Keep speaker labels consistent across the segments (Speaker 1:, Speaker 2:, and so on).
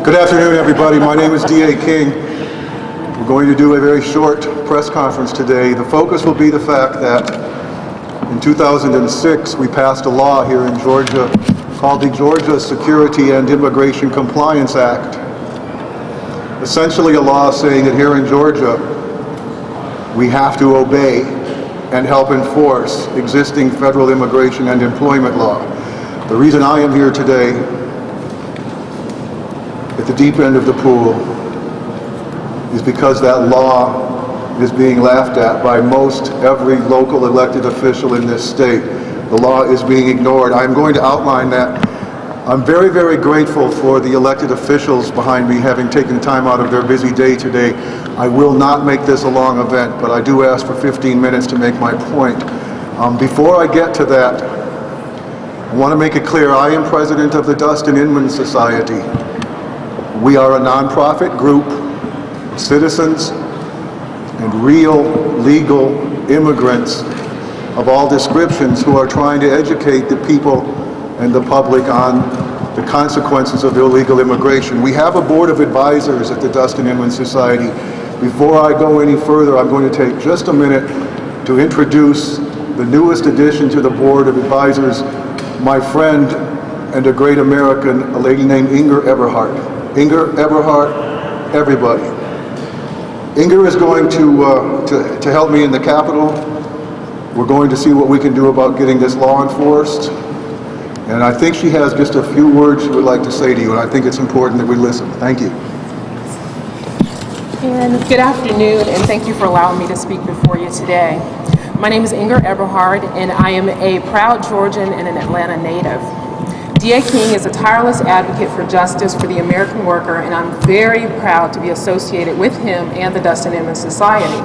Speaker 1: Good afternoon, everybody. My name is D.A. King. We're going to do a very short press conference today. The focus will be the fact that in 2006, we passed a law here in Georgia called the Georgia Security and Immigration Compliance Act. Essentially a law saying that here in Georgia, we have to obey and help enforce existing federal immigration and employment law. The reason I am here today at the deep end of the pool is because that law is being laughed at by most every local elected official in this state. The law is being ignored. I'm going to outline that. I'm very, very grateful for the elected officials behind me having taken time out of their busy day today. I will not make this a long event, but I do ask for 15 minutes to make my point. Before I get to that, I want to make it clear I am president of the Dustin Inman Society. We are a nonprofit group of citizens and real legal immigrants of all descriptions who are trying to educate the people and the public on the consequences of illegal immigration. We have a board of advisors at the Dustin Inman Society. Before I go any further, I'm going to take just a minute to introduce the newest addition to the board of advisors, my friend and a great American, a lady named Eberhart. Eberhart, everybody. Inger is going to help me in the Capitol. We're going to see what we can do about getting this law enforced. And I think she has just a few words she would like to say to you, and I think it's important that we listen. Thank you.
Speaker 2: And good afternoon, and thank you for allowing me to speak before you today. My name is Inger Eberhart, and I am a proud Georgian and an Atlanta native. D.A. King is a tireless advocate for justice for the American worker, and I'm very proud to be associated with him and the Dustin Inman Society.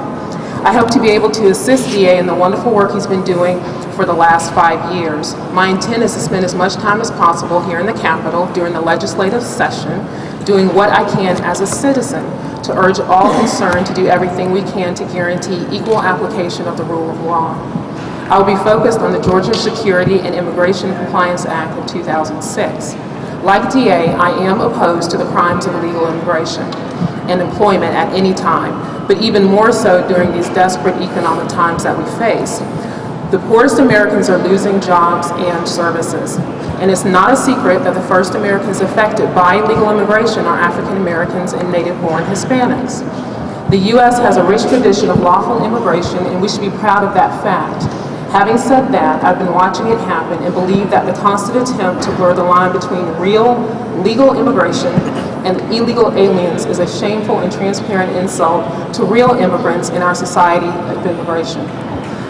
Speaker 2: I hope to be able to assist D.A. in the wonderful work he's been doing for the last 5 years. My intent is to spend as much time as possible here in the Capitol during the legislative session, doing what I can as a citizen to urge all concerned to do everything we can to guarantee equal application of the rule of law. I will be focused on the Georgia Security and Immigration Compliance Act of 2006. Like DA, I am opposed to the crimes of illegal immigration and employment at any time, but even more so during these desperate economic times that we face. The poorest Americans are losing jobs and services, and it's not a secret that the first Americans affected by illegal immigration are African Americans and native-born Hispanics. The U.S. has a rich tradition of lawful immigration, and we should be proud of that fact. Having said that, I've been watching it happen and believe that the constant attempt to blur the line between real, legal immigration and illegal aliens is a shameful and transparent insult to real immigrants in our society of immigration.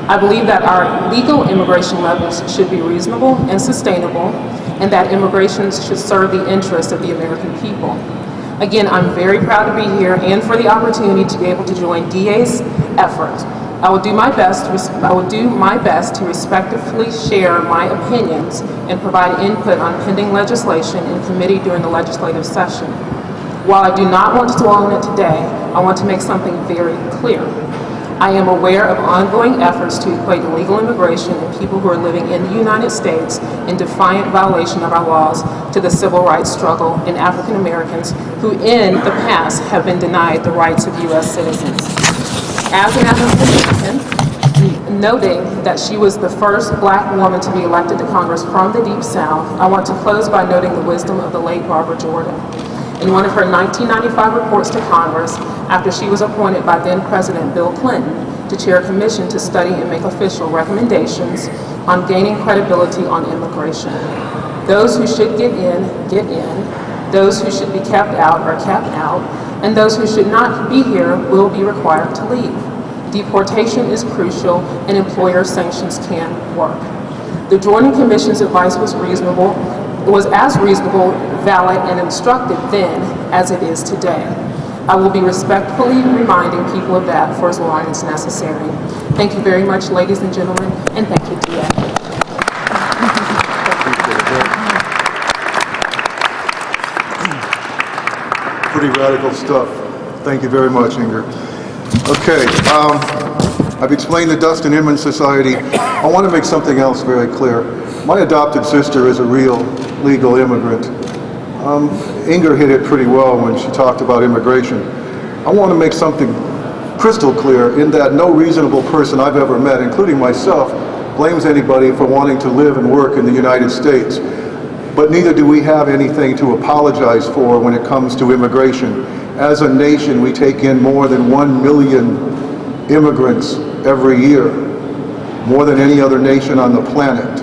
Speaker 2: I believe that our legal immigration levels should be reasonable and sustainable, and that immigration should serve the interests of the American people. Again, I'm very proud to be here and for the opportunity to be able to join DA's effort. I will do my best to respectfully share my opinions and provide input on pending legislation in committee during the legislative session. While I do not want to dwell on it today, I want to make something very clear. I am aware of ongoing efforts to equate illegal immigration and people who are living in the United States in defiant violation of our laws to the civil rights struggle in African Americans who in the past have been denied the rights of U.S. citizens. As an African American, noting that she was the first black woman to be elected to Congress from the Deep South, I want to close by noting the wisdom of the late Barbara Jordan. In one of her 1995 reports to Congress, after she was appointed by then President Bill Clinton to chair a commission to study and make official recommendations on gaining credibility on immigration. Those who should get in, those who should be kept out are kept out, and those who should not be here will be required to leave. Deportation is crucial, and employer sanctions can work. The Jordan Commission's advice was as reasonable, valid, and instructive then as it is today. I will be respectfully reminding people of that for as long as necessary. Thank you very much, ladies and gentlemen, and thank you, DA.
Speaker 1: Pretty radical stuff. Thank you very much, Inger. Okay, I've explained the Dustin Inman Society. I want to make something else very clear. My adopted sister is a real legal immigrant. Inger hit it pretty well when she talked about immigration. I want to make something crystal clear in that no reasonable person I've ever met, including myself, blames anybody for wanting to live and work in the United States. But neither do we have anything to apologize for when it comes to immigration. As a nation, we take in more than 1 million immigrants every year, more than any other nation on the planet.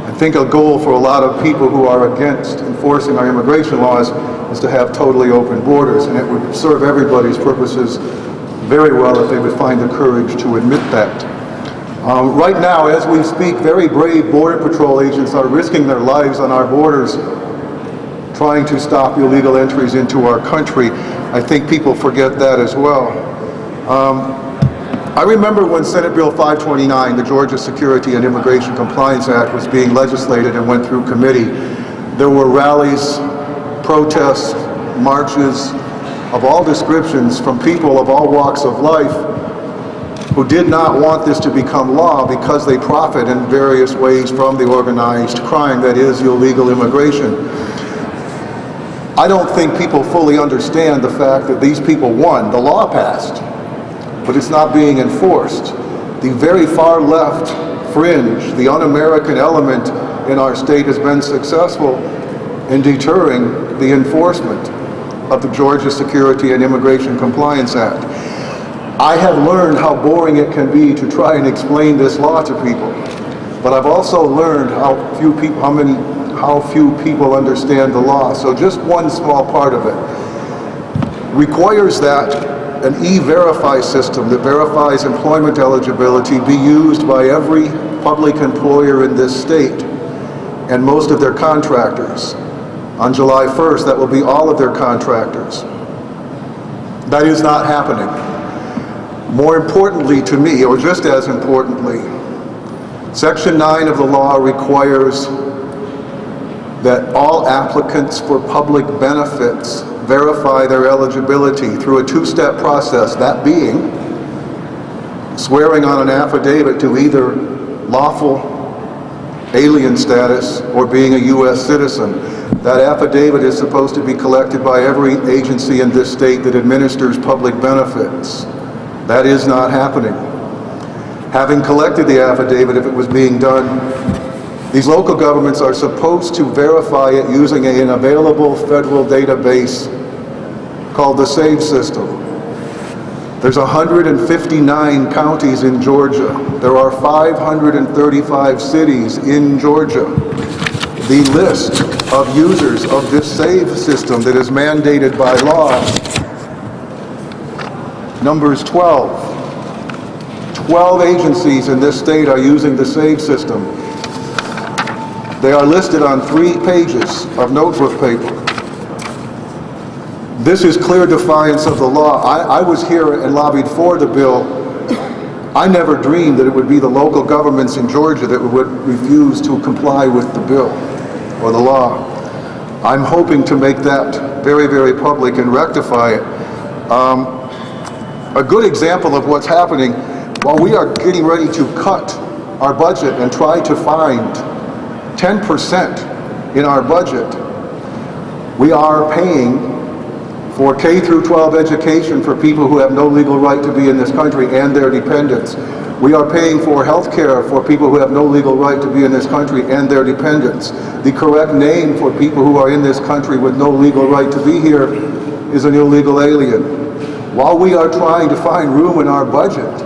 Speaker 1: I think a goal for a lot of people who are against enforcing our immigration laws is to have totally open borders, and it would serve everybody's purposes very well if they would find the courage to admit that. Right now, as we speak, very brave Border Patrol agents are risking their lives on our borders trying to stop illegal entries into our country. I think people forget that as well. I remember when Senate Bill 529, the Georgia Security and Immigration Compliance Act, was being legislated and went through committee. There were rallies, protests, marches of all descriptions from people of all walks of life who did not want this to become law because they profit in various ways from the organized crime that is illegal immigration. I don't think people fully understand the fact that these people won. The law passed, but it's not being enforced. The very far left fringe, the un-American element in our state has been successful in deterring the enforcement of the Georgia Security and Immigration Compliance Act. I have learned how boring it can be to try and explain this law to people, but I've also learned how few people understand the law. So just one small part of it requires that an e-verify system that verifies employment eligibility be used by every public employer in this state and most of their contractors. On July 1st, that will be all of their contractors. That is not happening. More importantly to me, or just as importantly, Section 9 of the law requires that all applicants for public benefits verify their eligibility through a two-step process, that being swearing on an affidavit to either lawful alien status or being a U.S. citizen. That affidavit is supposed to be collected by every agency in this state that administers public benefits. That is not happening. Having collected the affidavit, if it was being done, these local governments are supposed to verify it using an available federal database called the SAVE system. There's 159 counties in Georgia. There are 535 cities in Georgia. The list of users of this SAVE system that is mandated by law numbers 12. 12 agencies in this state are using the SAVE system. They are listed on 3 pages of notebook paper. This is clear defiance of the law. I was here and lobbied for the bill. I never dreamed that it would be the local governments in Georgia that would refuse to comply with the bill or the law. I'm hoping to make that very, very public and rectify it. A good example of what's happening, while we are getting ready to cut our budget and try to find 10% in our budget, we are paying for K through 12 education for people who have no legal right to be in this country and their dependents. We are paying for health care for people who have no legal right to be in this country and their dependents. The correct name for people who are in this country with no legal right to be here is an illegal alien. While we are trying to find room in our budget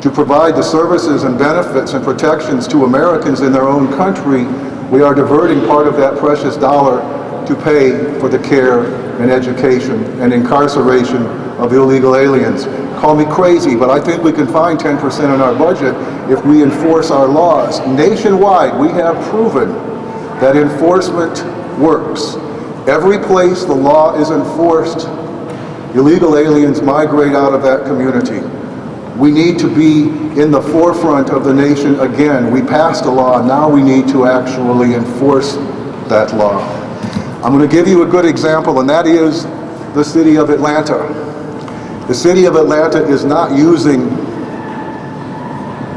Speaker 1: to provide the services and benefits and protections to Americans in their own country, we are diverting part of that precious dollar to pay for the care and education and incarceration of illegal aliens. Call me crazy, but I think we can find 10% in our budget if we enforce our laws. Nationwide, we have proven that enforcement works. Every place the law is enforced, illegal aliens migrate out of that community. We need to be in the forefront of the nation again. We passed a law, now we need to actually enforce that law. I'm going to give you a good example, and that is the city of Atlanta. The city of Atlanta is not using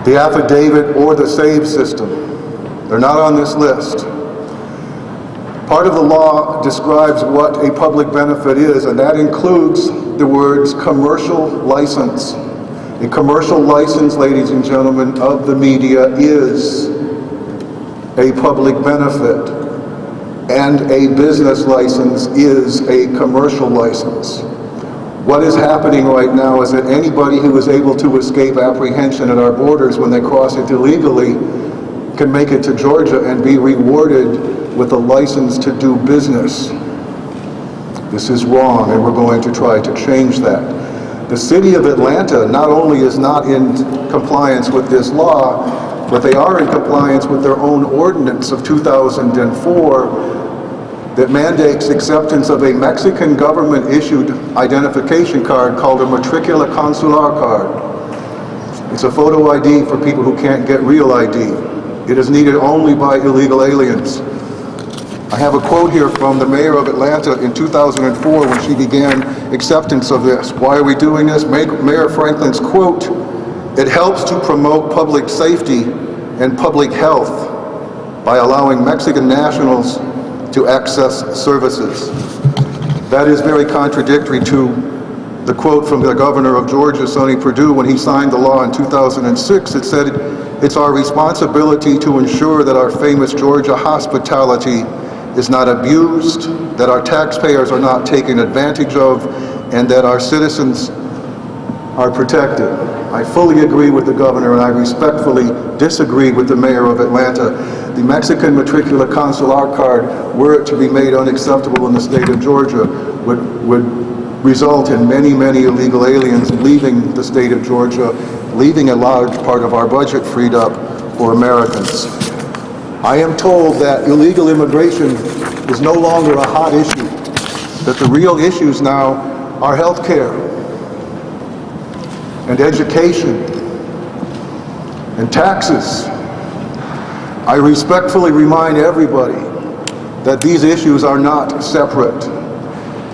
Speaker 1: the affidavit or the SAVE system. They're not on this list. Part of the law describes what a public benefit is, and that includes the words commercial license. A commercial license, ladies and gentlemen, of the media is a public benefit, and a business license is a commercial license. What is happening right now is that anybody who is able to escape apprehension at our borders when they cross it illegally can make it to Georgia and be rewarded with a license to do business. This is wrong, and we're going to try to change that. The city of Atlanta not only is not in compliance with this law, but they are in compliance with their own ordinance of 2004 that mandates acceptance of a Mexican government-issued identification card called a matricula consular card. It's a photo ID for people who can't get real ID. It is needed only by illegal aliens. I have a quote here from the mayor of Atlanta in 2004 when she began acceptance of this. Why are we doing this? Mayor Franklin's quote, "It helps to promote public safety and public health by allowing Mexican nationals to access services." That is very contradictory to the quote from the governor of Georgia, Sonny Perdue, when he signed the law in 2006. It said, "It's our responsibility to ensure that our famous Georgia hospitality is not abused, that our taxpayers are not taken advantage of, and that our citizens are protected." I fully agree with the governor, and I respectfully disagree with the mayor of Atlanta. The Mexican matricula consular card, were it to be made unacceptable in the state of Georgia, would result in many, many illegal aliens leaving the state of Georgia, leaving a large part of our budget freed up for Americans. I am told that illegal immigration is no longer a hot issue, that the real issues now are health care and education and taxes. I respectfully remind everybody that these issues are not separate.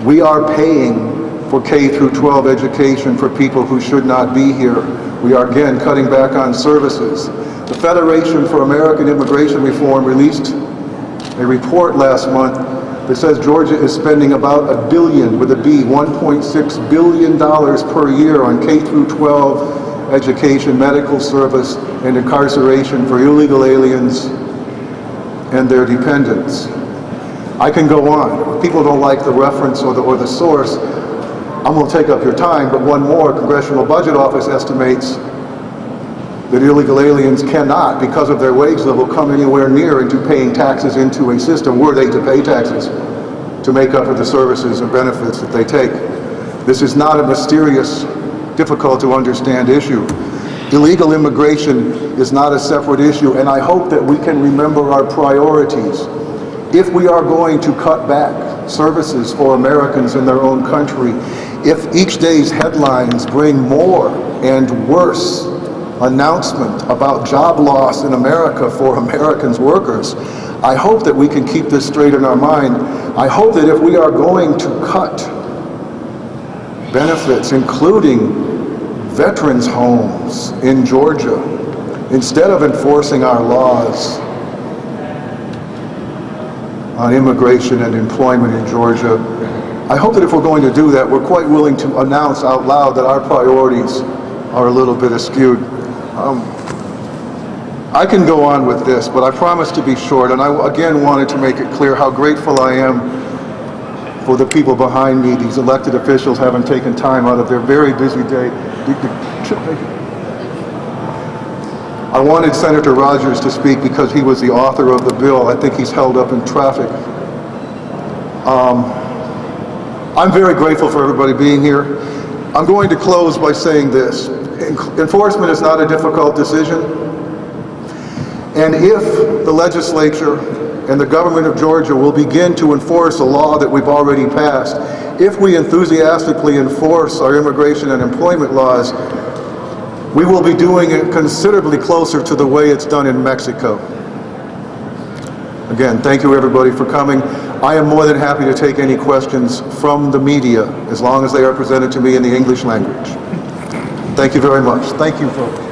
Speaker 1: We are paying for K through 12 education for people who should not be here. We are again cutting back on services. The Federation for American Immigration Reform released a report last month that says Georgia is spending about $1 billion, with a B, $1.6 billion per year on K through 12 education, medical service, and incarceration for illegal aliens and their dependents. I can go on. If people don't like the reference or the source, I'm going to take up your time, but one more, Congressional Budget Office estimates that illegal aliens cannot, because of their wage level, come anywhere near into paying taxes into a system, were they to pay taxes, to make up for the services and benefits that they take. This is not a mysterious, difficult to understand issue. Illegal immigration is not a separate issue, and I hope that we can remember our priorities. If we are going to cut back services for Americans in their own country, if each day's headlines bring more and worse announcement about job loss in America for Americans workers, I hope that we can keep this straight in our mind. I hope that if we are going to cut benefits, including veterans' homes in Georgia, instead of enforcing our laws on immigration and employment in Georgia, I hope that if we're going to do that, we're quite willing to announce out loud that our priorities are a little bit askewed. I can go on with this, but I promise to be short, and I again wanted to make it clear how grateful I am for the people behind me, these elected officials having taken time out of their very busy day. I wanted Senator Rogers to speak because he was the author of the bill. I think he's held up in traffic. I'm very grateful for everybody being here. I'm going to close by saying this. Enforcement is not a difficult decision. And if the legislature and the government of Georgia will begin to enforce a law that we've already passed, if we enthusiastically enforce our immigration and employment laws, we will be doing it considerably closer to the way it's done in Mexico. Again, thank you everybody for coming. I am more than happy to take any questions from the media as long as they are presented to me in the English language. Thank you very much. Thank you, folks.